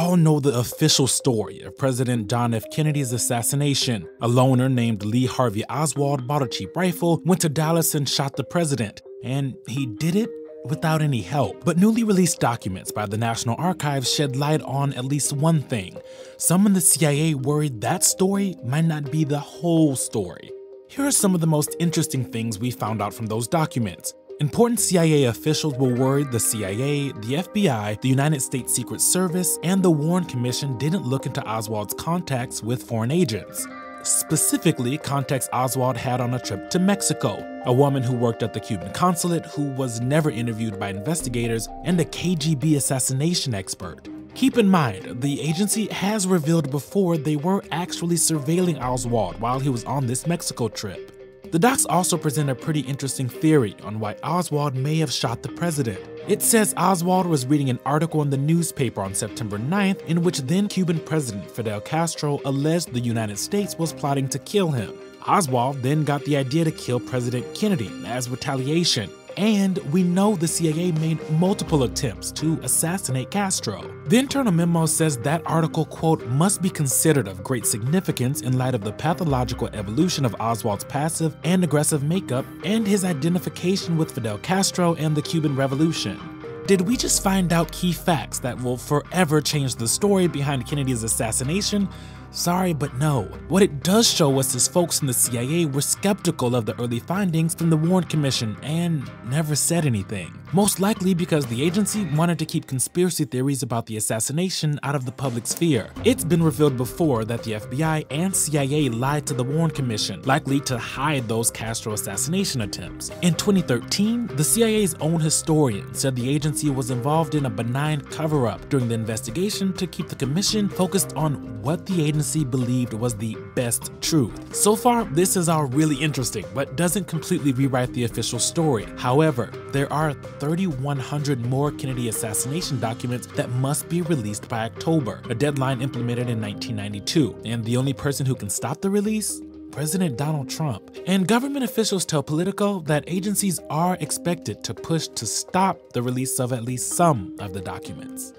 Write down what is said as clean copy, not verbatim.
all know the official story of President John F. Kennedy's assassination. A loner named Lee Harvey Oswald bought a cheap rifle, went to Dallas and shot the president. And he did it without any help. But newly released documents by the National Archives shed light on at least one thing. Some in the CIA worried that story might not be the whole story. Here are some of the most interesting things we found out from those documents. Important CIA officials were worried the CIA, the FBI, the United States Secret Service, and the Warren Commission didn't look into Oswald's contacts with foreign agents. Specifically, contacts Oswald had on a trip to Mexico, a woman who worked at the Cuban consulate who was never interviewed by investigators, and a KGB assassination expert. Keep in mind, the agency has revealed before they were actually surveilling Oswald while he was on this Mexico trip. The docs also present a pretty interesting theory on why Oswald may have shot the president. It says Oswald was reading an article in the newspaper on September 9th in which then Cuban President Fidel Castro alleged the United States was plotting to kill him. Oswald then got the idea to kill President Kennedy as retaliation. And we know the CIA made multiple attempts to assassinate Castro. The internal memo says that article, quote, must be considered of great significance in light of the pathological evolution of Oswald's passive and aggressive makeup and his identification with Fidel Castro and the Cuban Revolution. Did we just find out key facts that will forever change the story behind Kennedy's assassination? Sorry, but no. What it does show us is folks in the CIA were skeptical of the early findings from the Warren Commission and never said anything. Most likely because the agency wanted to keep conspiracy theories about the assassination out of the public sphere. It's been revealed before that the FBI and CIA lied to the Warren Commission, likely to hide those Castro assassination attempts. In 2013, the CIA's own historian said the agency was involved in a benign cover-up during the investigation to keep the commission focused on what the agency believed was the best truth. So far, this is all really interesting, but doesn't completely rewrite the official story. However, there are 3,100 more Kennedy assassination documents that must be released by October, a deadline implemented in 1992, and the only person who can stop the release? President Donald Trump. And government officials tell Politico that agencies are expected to push to stop the release of at least some of the documents.